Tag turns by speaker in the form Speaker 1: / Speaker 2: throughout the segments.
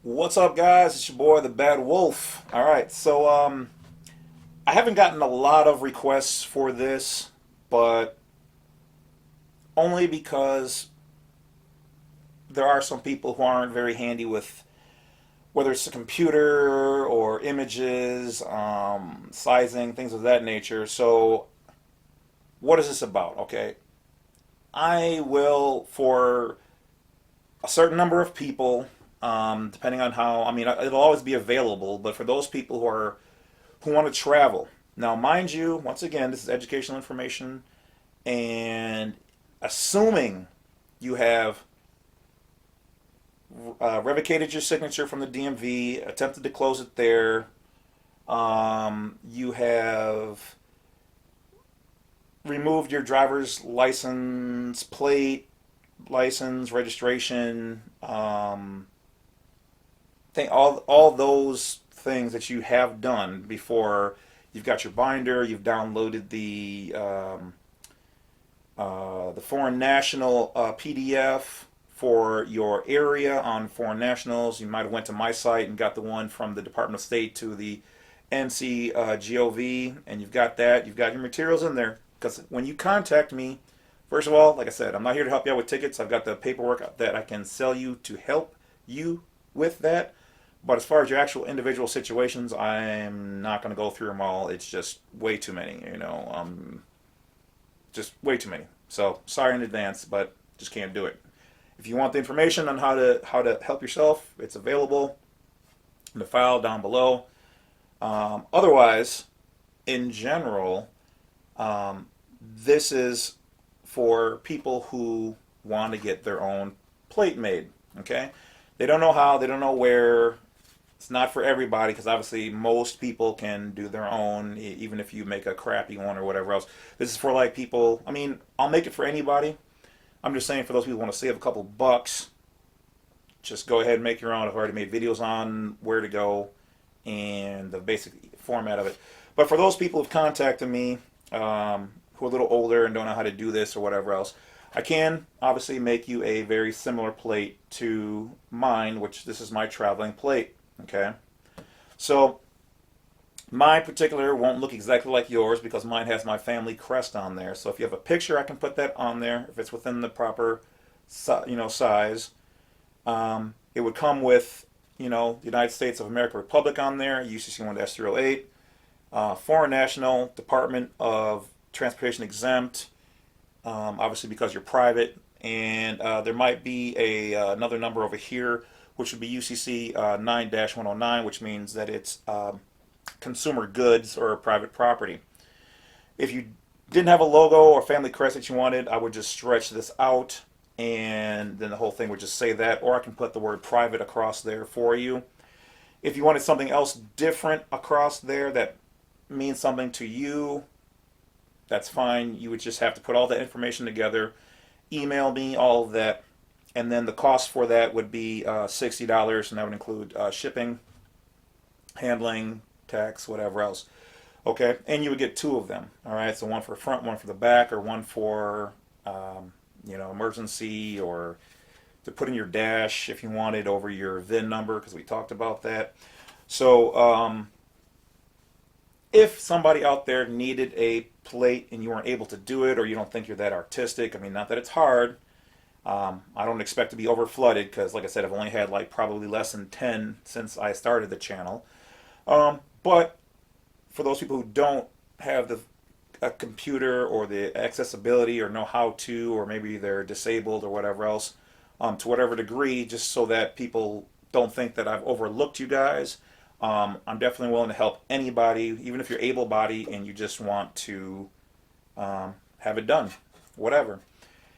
Speaker 1: What's up, guys? It's your boy, the Badwolf. All right, so I haven't gotten a lot of requests for this, but only because there are some people who aren't very handy with whether it's a computer or images, sizing, things of that nature. So, what is this about? Okay, I will for a certain number of people, depending on how. I mean, it'll always be available, but for those people who want to travel. Now, mind you, once again, this is educational information, and assuming you have revocated your signature from the DMV, attempted to close it there, you have removed your driver's license plate, license, registration, all those things that you have done before. You've got your binder. You've downloaded the foreign national PDF for your area on foreign nationals. You might have went to my site and got the one from the Department of State to the NCGOV, and you've got that. You've got your materials in there. Because when you contact me, first of all, like I said, I'm not here to help you out with tickets. I've got the paperwork that I can sell you to help you with that. But as far as your actual individual situations, I'm not going to go through them all. It's just way too many, just way too many. So sorry in advance, but just can't do it. If you want the information on how to help yourself, it's available in the file down below. Otherwise, in general, this is for people who want to get their own plate made. Okay, they don't know how, they don't know where. It's not for everybody because obviously most people can do their own, even if you make a crappy one or whatever else. This is for like people. I mean, I'll make it for anybody. I'm just saying for those people who want to save a couple bucks, just go ahead and make your own. I've already made videos on where to go and the basic format of it. But for those people who've contacted me, who are a little older and don't know how to do this or whatever else, I can obviously make you a very similar plate to mine, which this is my traveling plate. Okay, so my particular won't look exactly like yours because mine has my family crest on there. So if you have a picture, I can put that on there if it's within the proper, size. It would come with, the United States of America Republic on there, UCC1 S308, Foreign National, Department of Transportation exempt, obviously because you're private, and there might be another number over here, which would be UCC 9-109, which means that it's consumer goods or private property. If you didn't have a logo or family crest that you wanted, I would just stretch this out and then the whole thing would just say that, or I can put the word private across there for you. If you wanted something else different across there that means something to you, that's fine. You would just have to put all that information together, email me all of that, and then the cost for that would be $60, and that would include shipping, handling, tax, whatever else. Okay, and you would get two of them. All right, so one for the front, one for the back, or one for emergency, or to put in your dash if you wanted over your VIN number, because we talked about that. So if somebody out there needed a plate and you weren't able to do it, or you don't think you're that artistic, I mean, not that it's hard. I don't expect to be over flooded because, like I said, I've only had like probably less than 10 since I started the channel. But for those people who don't have a computer or the accessibility or know how to, or maybe they're disabled or whatever else, to whatever degree, just so that people don't think that I've overlooked you guys, I'm definitely willing to help anybody, even if you're able-bodied and you just want to have it done, whatever.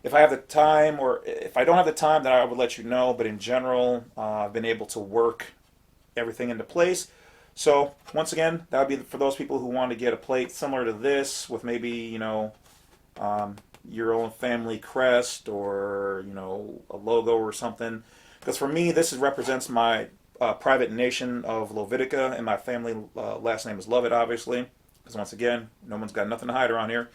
Speaker 1: If I have the time, or if I don't have the time, then I would let you know. But in general, I've been able to work everything into place. So once again, that would be for those people who want to get a plate similar to this with maybe, your own family crest or, a logo or something. Because for me, this represents my private nation of Lovitica, and my family last name is Lovett, obviously. Because once again, no one's got nothing to hide around here.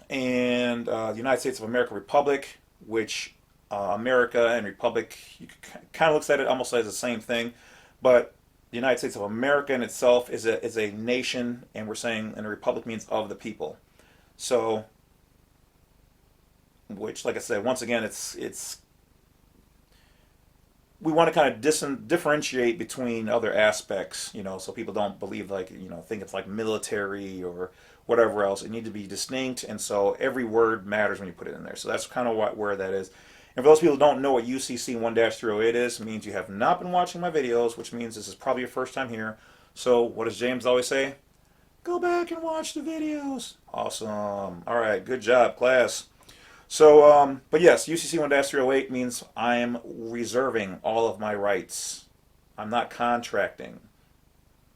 Speaker 1: And the United States of America Republic, which America and Republic, you kind of looks at it almost as the same thing, but the United States of America in itself is a nation, and we're saying, and a republic means of the people. So, which, like I said, once again, it's we want to kind of differentiate between other aspects, so people don't believe think it's like military or whatever else. It needs to be distinct, and so every word matters when you put it in there. So that's kind of where that is. And for those people who don't know what UCC 1-308 is, it means you have not been watching my videos, which means this is probably your first time here. So what does James always say? Go back and watch the videos. Awesome. All right, good job, class. So, but yes, UCC 1-308 means I am reserving all of my rights. I'm not contracting.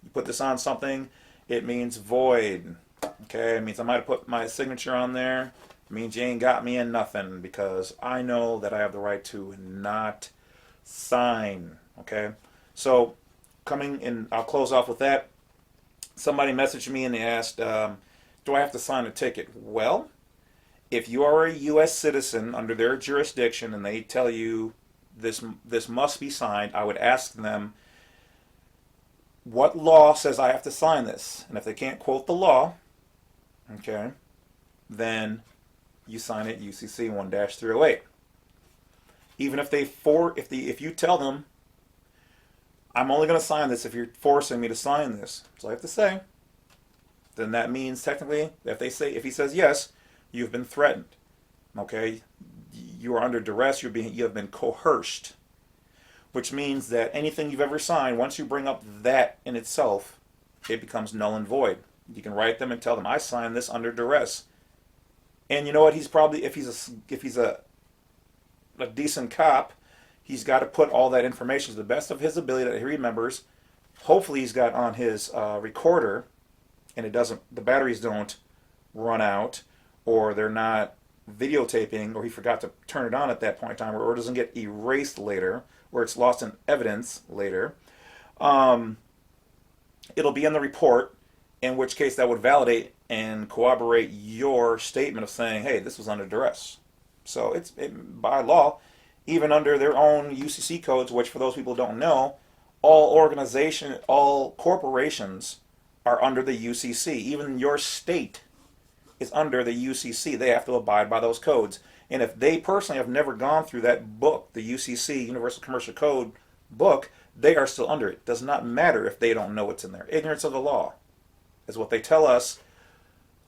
Speaker 1: You put this on something, it means void. Okay, it means I might have put my signature on there. It means you ain't got me in nothing, because I know that I have the right to not sign. Okay, so coming in, I'll close off with that. Somebody messaged me and they asked, do I have to sign a ticket? Well, if you are a U.S. citizen under their jurisdiction and they tell you this must be signed, I would ask them, what law says I have to sign this? And if they can't quote the law, okay, then you sign it UCC 1-308. Even if if you tell them, I'm only going to sign this if you're forcing me to sign this, so I have to say, then that means technically, if he says yes, you've been threatened. Okay, you are under duress. You have been coerced, which means that anything you've ever signed, once you bring up that in itself, it becomes null and void. You can write them and tell them, I signed this under duress. And you know what? He's probably, if he's a decent cop, he's got to put all that information to the best of his ability that he remembers. Hopefully, he's got on his recorder, and the batteries don't run out, or they're not videotaping, or he forgot to turn it on at that point in time, or it doesn't get erased later, or it's lost in evidence later. It'll be in the report, in which case that would validate and corroborate your statement of saying, hey, this was under duress. So by law, even under their own UCC codes, which for those people who don't know, all corporations are under the UCC. Even your state is under the UCC. They have to abide by those codes. And if they personally have never gone through that book, the UCC, Universal Commercial Code book, they are still under it. Does not matter if they don't know what's in there. Ignorance of the law is what they tell us.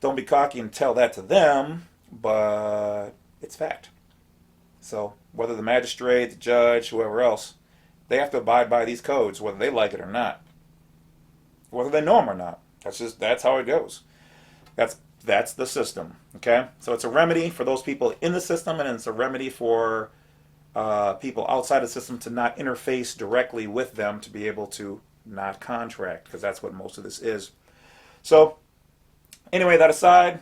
Speaker 1: Don't be cocky and tell that to them, but it's fact. So whether the magistrate, the judge, whoever else, they have to abide by these codes, whether they like it or not, whether they know them or not. That's how it goes. That's the system. Okay, so it's a remedy for those people in the system, and it's a remedy for people outside the system to not interface directly with them, to be able to not contract, because that's what most of this is. So anyway, that aside,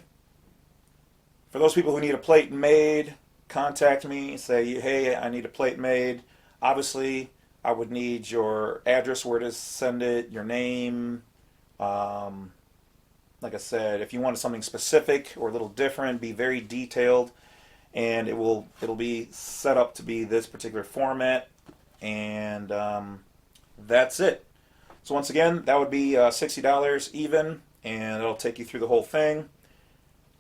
Speaker 1: for those people who need a plate made, contact me. Say, hey, I need a plate made. Obviously, I would need your address, where to send it, your name. Like I said, if you wanted something specific or a little different, be very detailed, and it'll be set up to be this particular format, and that's it. So once again, that would be $60 even, and it'll take you through the whole thing.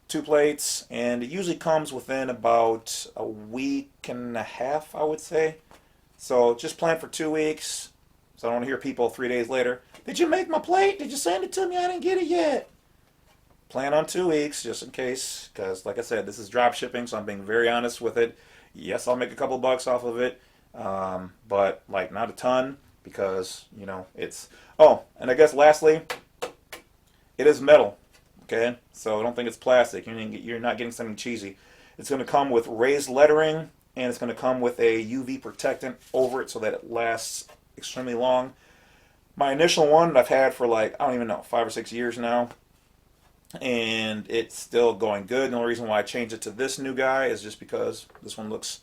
Speaker 1: 2 plates, and it usually comes within about a week and a half, I would say. So just plan for 2 weeks, so I don't want to hear people 3 days later, did you make my plate? Did you send it to me? I didn't get it yet. Plan on 2 weeks, just in case, because like I said, this is drop shipping, so I'm being very honest with it. Yes, I'll make a couple bucks off of it, but like not a ton, because it's... Oh, and I guess lastly, it is metal. Okay, so I don't think it's plastic. You're not getting something cheesy. It's going to come with raised lettering, and it's going to come with a UV protectant over it so that it lasts extremely long. My initial one I've had for I don't even know, 5 or 6 years now, and it's still going good. The only reason why I changed it to this new guy is just because this one looks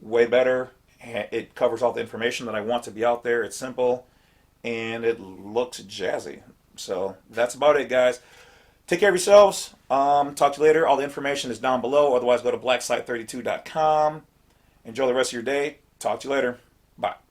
Speaker 1: way better. It covers all the information that I want to be out there. It's simple, and it looks jazzy. So that's about it, guys. Take care of yourselves. Talk to you later. All the information is down below. Otherwise, go to blacksite32.com. Enjoy the rest of your day. Talk to you later. Bye.